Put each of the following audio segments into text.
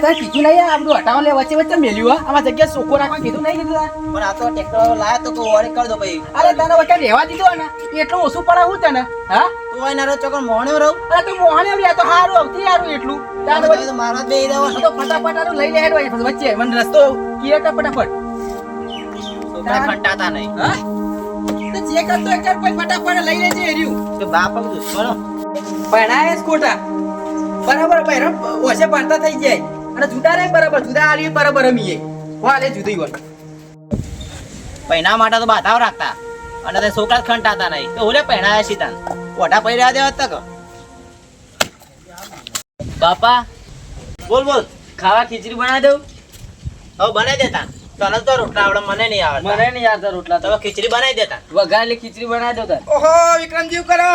તારે કીધું નહીં આ બધું હટાવો લે વચ્ચે વચ્ચે મેલ્યું હા આમાં જગ્યા સોકો રાખવા કીધું નહીં કીધું પણ આ તો ટ્રેક્ટર લાયા તો ઓરે કરી દો ભાઈ. અરે તને વચ્ચે રહેવા દીધો ને એટલું ઓછું પડે હું તને હા તું હોય ના રો ચોકર મોહણે રહું. અરે તું મોહને રહ્યા તો હારું આવતી હારું એટલું તારે તો મારા બે દેવો તો ફટાફટ આનું લઈ લે હેડ વચ્ચે મને રસ્તો કીએ કે ફટાફટ છોકરા ખંટાતા નહીં. હા તો જે કરતો એ કર કોઈ ફટાફટ લઈ લેજે એર્યું તો બાપ દુશ્મનો ભણાય જ ખોટા બરાબર ભાઈ ઓછે ભણતા થઈ જાય અને જુદા રે બરાબર જુદા આલી બરાબર રમીએ વાલે જુદી હોય પૈણા માટે તો બાધાઓ રાખતા અને તે છોકરા ખંટાતા નહીં તો ઓલે પૈણાયા સીતા ઓઢા પૈ રહ્યા દેવા તક. બાપા બોલ બોલ. ખાવા ખીચડી બનાવી દઉં. હવે બનાવી દેતા તને તો રોટલા આવડે મને નહીં આવડે. મને નહીં યાદ રોટલા તો ખીચડી બનાવી દેતા. વઘારેલી ખીચડી બનાવી દઉં તાર. ઓહો વિક્રમજી કરો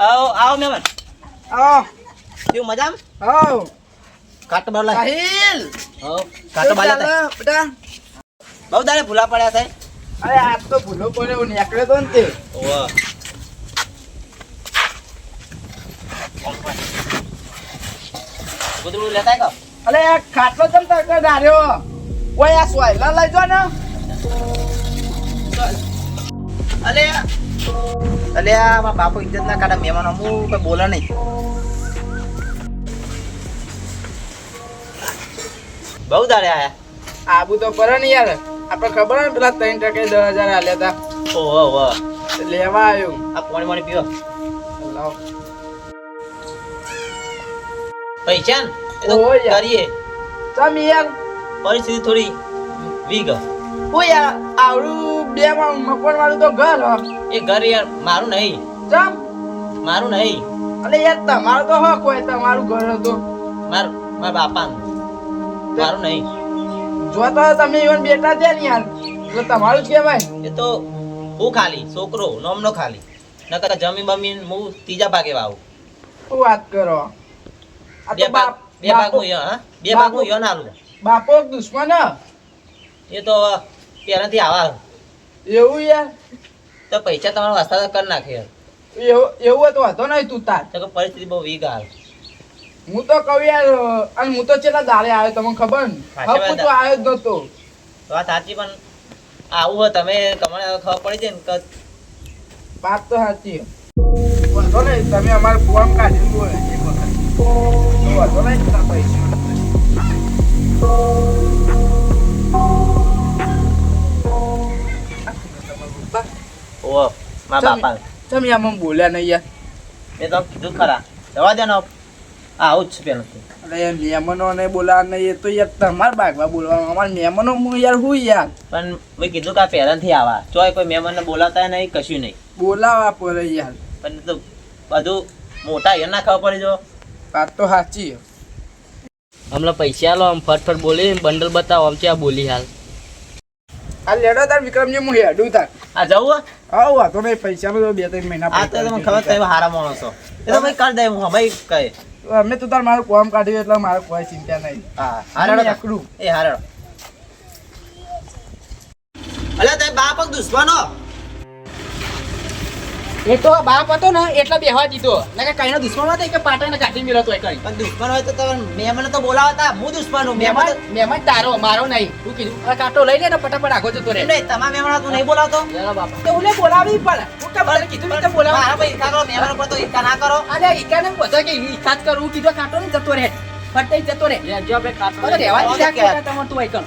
આવો આવો મહેમાન. આવો કેવું મજામાં? આવો કાટ બાર લાય. સાહિલ હો કાટ બાર લાય. બેટા બહુ દાડે ભૂલા પડ્યા છે. અરે આજ તો ભૂલો પડ્યો નીકળે તો ને તે ઓહ કુતરું લેતા કો. અરે આ ખાટલો ચમ તડકો ધાર્યો ઓય આ સોયલા લઈ જો ને અલે અલે આ મારા બાપુ ઇજ્જત ના કાઢે મહેમાનો હું કઈ બોલે નહીં. બહુ દાડે આયા. આબુ તો પડે ને યાર આપણે ખબર ને પેલા 3 ટકે 10,000 આલ્યા હતા ઓહો ઓહો લેવા આવ્યો આ પાણી પાણી પીવો. લાવ પૈસા ને એ તો ઓય યાર. કરીએ ચમ યાર પરિસ્થિતિ થોડી વીક. ઓય યાર આવડું બે માં મકોન વાળું તો ઘર હો એ ઘર યાર મારું નહીં. ચમ મારું નહીં. અરે યાર તમારું તો હક હોય તમારું ઘર હતું મારા બાપાનું. મારું નહીં. જો તો તમે ઈવન બેટા છે ને યાર તો તમારું જ કહેવાય એ તો હું ખાલી છોકરો નોમનો ખાલી નકર જમીન બમીન હું ત્રીજા ભાગે વાવું. શું વાત કરો આ બે તો ભાગ બે ભાગ બાપો હું હા બે ભાગ હું યો નાલું. બાપો દુશ્મન હ. એ તો પહેલાથી આવા એવું યાર તો પૈસા તમારા વાસ્તા તો કરી નાખે યાર. એવું તો હતો નહીં તું તાર તો કે પરિસ્થિતિ બહુ વીક હાલ. હું તો કહું યાર અને હું તો છેલ્લા દાડે આવ્યો તમને ખબર ને સાચી વાત. હું તો આવ્યો જ નતો વાત સાચી પણ આવું હોય તમે કમાણે ખબર પડી જાય ને કે વાત તો સાચી વાંધો નહીં તમે અમારું ફોર્મ કાઢેલું હોય એક વખત તો વાંધો નહીં તારા પૈસા ઓ મારા બાપા તમે આમાં બોલ્યા નહીં યાર મેં તો કીધું ખરા જવા દે ને આવું જ છે પેલું. અરે યાર મહેમાનોને બોલાવા નહીં એ તો યાર તમારા બાગવા બોલવાનું અમારા મહેમાનો યાર હું યાર પણ મેં કીધું કે આ પહેલાથી આવા ચોય કોઈ મહેમાનને બોલાવતા નહીં કશું નહીં. બોલાવા પડે યાર પણ તો બધું મોટા એ ના ખબર પડી જો. વાત તો સાચી હમણાં પૈસા લો આમ ફટફટ બોલી બંડલ બતાવો આમ ત્યાં બોલી હાલ. આ લેડો તાર વિક્રમજી હું હેડું તાર આ જવું આવો વાતો નહીં પૈસાનો તો 2-3 મહિના આ તો તમને ખબર તમે હારા માણસો એ તો ભાઈ કરી દે હું ભાઈ કહે. અમે તો તાર મારું કામ કાઢ્યું એટલે મારે કોઈ ચિંતા નહીં હા હારડો એકડું એ હારડો. અલ્યા તે બાપ દુશ્મનો એ તો બાપ હતો ને એટલે બેહવા દીધો ને કે કઈનો દુશ્મન હતો કે પાટાને કાઢી મેલો તોય કરી પણ દુશ્મન હોય તો તમે મહેમાન તો બોલાવતા હું દુશ્મન હું મહેમાન મહેમાન તારો મારો નહીં તું કીધું આ કાંટો લઈ લે ને ફટાફટ આગો જતો રહે નહીં તમારા મહેમાન તું નહીં બોલાવતો. બાપા તો ઉલે બોલાવી પડે હું કે મને કીધું ને બોલાવા મારા ભાઈ ઈચ્છા કરો મહેમાન પર તો ઈચ્છા ના કરો. અરે ઈકાને પોતા કે ઈચ્છા જ કરું કીધું કાંટો નહીં જતો રહે ફટાઈ જતો રહે જો આપણે કાપડ અરે રહેવા દીધા કે તમાર તું આઈકણ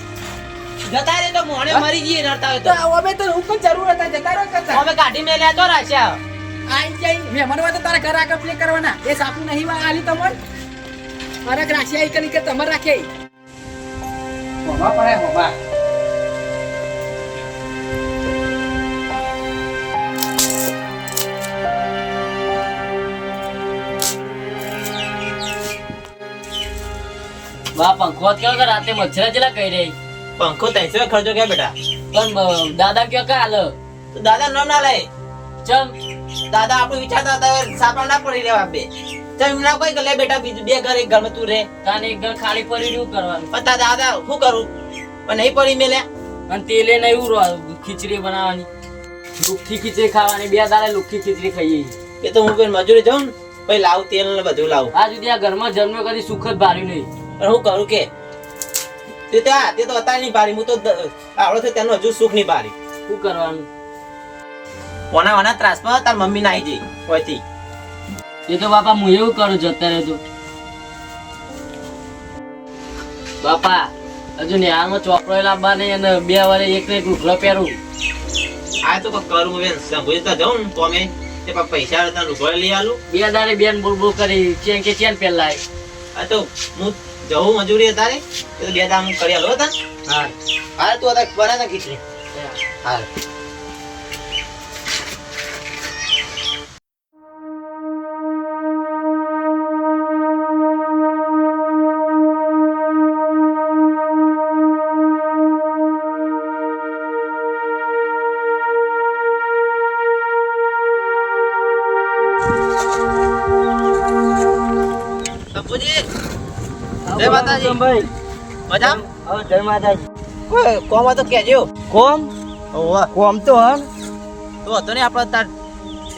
જતા રે તો મોણે મરી જઈએ નડતા હોય તો તો હવે તો હું કોઈ જરૂર હતા જતા રહો કરતા અમે કાઢી મેલ્યા તો રાખ્યા. આઈ જઈ મહેમાન હોય તો તારા ઘર આગળ પ્લે કરવાના એ સાપુ નહીં આલી તમન ફરક રાખી આઈ કરી કે તમાર રાખે હોવા પડે હોવા બા પંખો કયો કે રાતે મચ્છર જેલા કહી રહી પંખો 300 ખર્ચો કે બેટા પણ દાદા કયો કે હાલ તો દાદા નામ ના લે. ચમ દાદા આપણું વિચારતા હતા સાપા ના પડી રહેવા બે ચમ ના કોઈ કે લે બેટા બીજું બે ઘર એક ઘરમાં તું રહે તાને એક ઘર ખાલી પડી રહ્યું કરવાનું પણ તારા દાદા શું કરું પણ નહીં પડી મેલ્યા. અને તેલે નહીં ખીચડી બનાવવાની લુખ્ખી ખીચડી ખાવાની 2 દાડે લુખ્ખી ખીચડી ખાઈએ એ તો હું કોઈ મજૂરી જાઉં ને પછી લાવું તેલ ને બધું લાવું. આ સુધી આ ઘરમાં જન્મ કદી સુખ જ ભાર્યું નહીં પણ હું કરું કે તે તો અત્યારે નહીં પાડી, હું તો આવડો છે તેનું હજુ સુખ નહીં પાડી. શું કરવાનું? કોના ત્રાસમાં તાર મમ્મી ના આવી જઈ હોયથી. એ તો બાપા હું એવું કરું છું અત્યારે તો. બાપા હજુ નેહામાં ચોપડો લાવવા નહીં અને 2 વારે એક ને એક લુગડો પહેરું. આ તો કરું બેન, સંભોઈ તો જાઉં ને તો અમે તે પૈસા તને લુગડો લઈ આલું. 2 દાડે બેન બોલ કરી ચેન કે ચેન પહેલા. આ તો હું જવું મજૂરી તારે તો 2 દામ કરી આલો તને. હા હા તું आता બના ખીચડી. હા સંભોજી, જય માતાજી. ભાઈ મજામ? હા જય માતાજી. કોઈ કોમ હોય તો કહેજો. કોમ ઓવા કોમ તો હન તો હતો ને આપણે તાર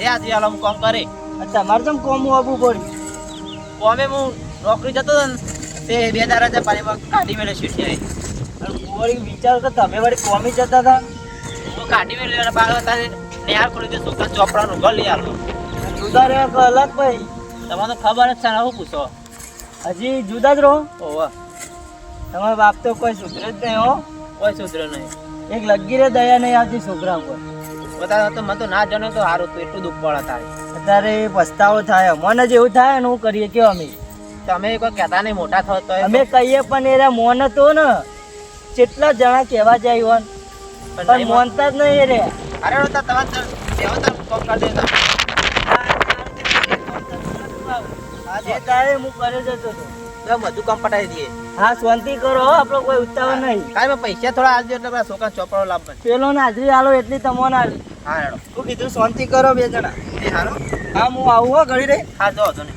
એ આજે આલમ કોમ કરે. તમારે જેમ કોમ આવવું પડ્યું. કોમે હું નોકરી જતો હતો ને તે 2 દાડા પાણીમાં કાઢી મેળે શીઠી વળી વિચાર કે તમે વળી કોમી જતા હતા. હું કાઢી મેળે બાળ હતા નેહાર ખોલી દે છોકરા ચોપડાનું ઘર લઈ આલો. જુદા રહે કે અલગ ભાઈ? તમને ખબર જ છે ને, હું પૂછો. હજી જુદા જ રહો. ઓવા તમારા બાપ તો કોઈ સુધરે જ નહીં હો. કોઈ સુધરે નહીં. એક લગી રે દયા નહીં આવતી છોકરા ઉપર. બધા તો મને તો ના જાણે તો સારું તું એટલું દુઃખ પડે તારે. અત્યારે પસ્તાવો થાય મને જ એવું થાય ને હું કરીએ કેવો અમે. તમે કોઈ કહેતા નહીં મોટા થયો તો અમે કહીએ પણ એરા મોન તો ને કેટલા જણા કહેવા જાય હોન પણ મોનતા જ નહીં રે. અરે તમારે કોમ કરી દેતા. જે તારે હું કરે જતો હતો. બધું કામ પટાવી દઈએ. હા શાંતિ કરો હો, આપણો કોઈ ઉતાવળ નહીં. કાંઈ પૈસા થોડા આવજો એટલે પેલા છોકરા ચોપડો લાભ. પેલો ને હાજરી આલો એટલી તમને આલી. હા હેડો. તું કીધું શાંતિ કરો 2 જણા. એ હારો. હા હું આવું હો ઘડી રે. હા જો હતો ને.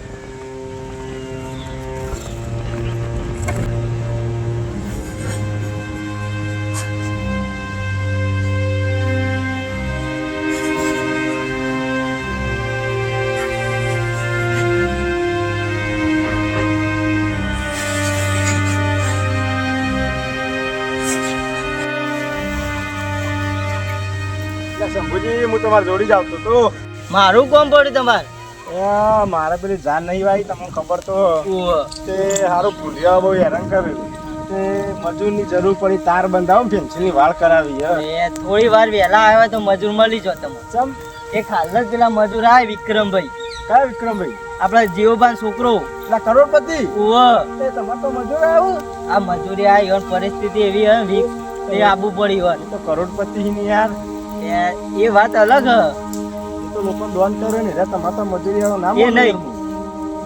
શંભુજી, હું તમારે જોડી જ આવતો તો. મારું કોમ પડ્યું તમારે? મારે પેલી જાન નહીં આવી, તમને ખબર તો તે સારું ભૂલ્યા બહુ હેરાન કર્યું. તે મજૂરની જરૂર પડી, તાર બંધાવો પેન્સિલની વાળ કરાવી. થોડી વાર વહેલા આવ્યા તો મજૂર મળી જો તમે. ચમ એક હાલ જ પેલા મજૂર આવે વિક્રમભાઈ. કયા વિક્રમભાઈ? આપડા જીવબાન છોકરો પેલા કરોડપતિ. ઓહ તમારે તો મજૂર આવ્યું. આ મજૂરી આવી હોય પરિસ્થિતિ એવી હે વીક એ આબુ પડી હોય તો કરોડપતિ ની યાર એ વાત અલગ હ. એ તો લોકો દોન કરે ને રે, તમારે તો મજૂરી વાળો નામ એ નહીં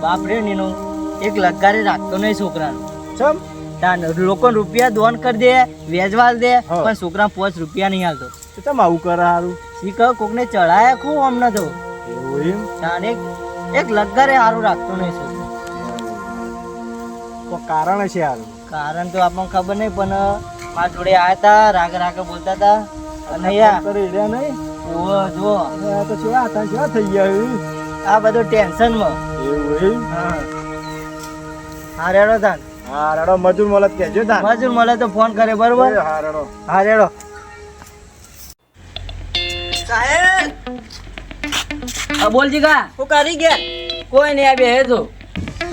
બાપ રે નીનો એક લગારે રાખતો નહીં છોકરાનો. ચમ તાન લોકો રૂપિયા દોન કરી દે વેજવાલ દે હા. પણ છોકરા 5 રૂપિયા નહીં હાલતો. ચમ આવું કરે સારું? શીખ કોકને ચડાયા ખૂબ અમને તો એવું એમ? તાન એક લગારે સારું રાખતો નહીં છોકરો. તો કારણ હશે સારું. કારણ તો આપણને ખબર નહીં પણ મારા જોડે આયા હતા રાગ બોલતા હતા અને યાર કરે રહ્યા નહીં. ઓહ જો આ તો શું હતા, શું થઈ ગયા? આ બધું ટેન્શનમાં. એવું એમ? હા હા રેડો તાન. હા રડો, મજૂર મળે કહેજો તાર. મજૂર મળે તો ફોન કરે બરોબર. હા રડો. હા રેડો. સાહેબ હા બોલ જીગા. હું કરી ગયા કોઈ નહીં આ બે હે તો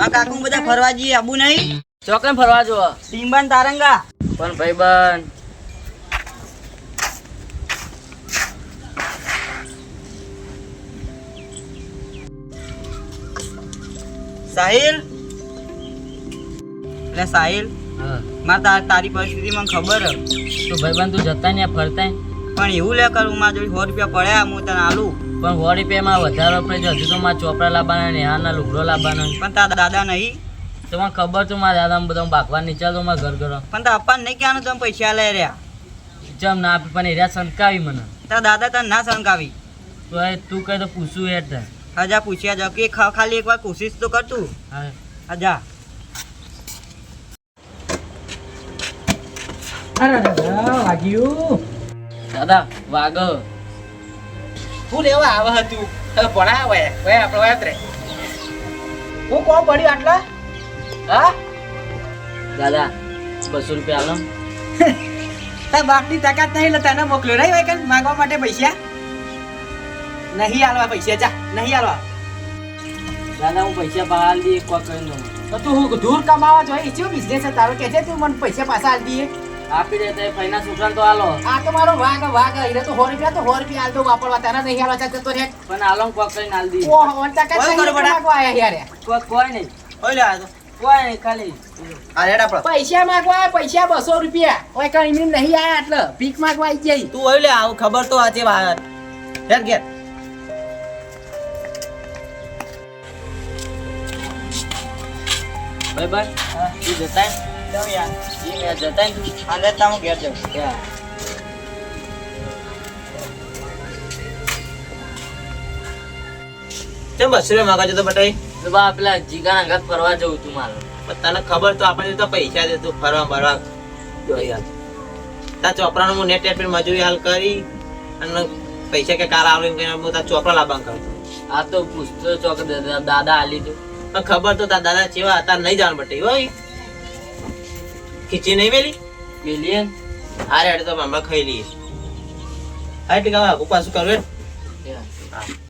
આ કાકુ બધા ફરવા જઈએ આબુ નહીં ચોકન ફરવા જો ટીમ્બાન તારંગા પણ ભાઈબંધ સાહિલ એટલે સાહિલ હા તારી પરિસ્થિતિ મને ખબર હે તો ભાઈબંધ તું જતા ને ફરતા પણ એવું લે કરું મારા જોડે 100 રૂપિયા પડ્યા હું તને આલું પણ 100 રૂપિયામાં વધારો પડે હજુ તો મારા ચોપડા લાવવાના નેહાના લુગડો લાવવાનો પણ તારા દાદા નહીં તો મને ખબર તો મારા દાદા બધા ભાગવા નીચા તો મારા ઘર ઘરો પણ તારા અપ્પા નહીં ક્યાંનું તમે પૈસા લઈ રહ્યા જમ ના આપી પણ એરિયા સંકાવી મને તારા દાદા તને ના સંકાવી તો એ તું કહે તો પૂછું એટલે હજા પૂછ્યા જાવ કે ખાલી એકવાર કોશિશ તો કરતું હા હજા વાગ્યું દાદા વાગ હું લેવા આવે હતું ભણાવે ભાઈ આપણો વાત રે હું કોણ પડ્યું આટલા હા દાદા ₹200 આલો. તાર બાપની તાકાત નહીં એટલે તને મોકલ્યો નહીં હોય કે માંગવા માટે પૈસા નહીં આલવા પૈસા જા નહીં આલવા દાદા હું પૈસા બહાર આલી દઈએ, કોક કરીને દઉં. તો તું દૂર કમાવા જોઈએ શું બિઝનેસ છે તારો કે છે તું મને પૈસા પાછા આલી દઈએ આપી દે તો એ ફઈના છોકરાને તો આલો. આ તો મારો વાઘ એને તો 100 રૂપિયા તો 100 રૂપિયા આલ દો વાપરવા તને નહીં આલવા ચાલતો તો રે પણ આલો ને કોક કરીને આલી દઈએ. ઓહ ઓન તાકાત ઓય નહીં કરો બડા. માંગવા આયા યાર કોઈ નહીં, ઓય લે આ તો કોઈ નહીં, ખાલી આ રેડ આપણો પૈસા માંગવા આયા, પૈસા 200 રૂપિયા ઓય કઈ એમને નહીં આયા એટલે ભીખ માંગવા આવી જાય તું ઓય લે આવું ખબર તો આજે વાત હેર ઘેર ભાઈ ભાઈ તું જતા જાવ યાર એ મેં જતા ને આ લેતા હું ઘેર જાઉં ત્યાં કેમ 200 રૂપિયા માંગા છો તો બટાઈ તો બા પેલા જીગાના અંગાત ફરવા જવું તું મારે. પણ તને ખબર તો આપણને તો પૈસા દે તું ફરવા ભરવા જો યાર તાર ચોપરાનું હું નેટ પર મજૂરી હાલ કરી અને પૈસા કે કાર આવે એમ કહીને હું તાર ચોપરા લાવવાનું કરતો આ તો પૂછતો ચોક દાદા આલી તું. પણ ખબર તો તાર દાદા ચેવા હતા નહીં જાણ બટાઈ હોય ખીચી નહીં મેલી પેલી હારે તો હમણાં ખાઈ લઈએ હા એટલે પાછું કરવે ત્યાં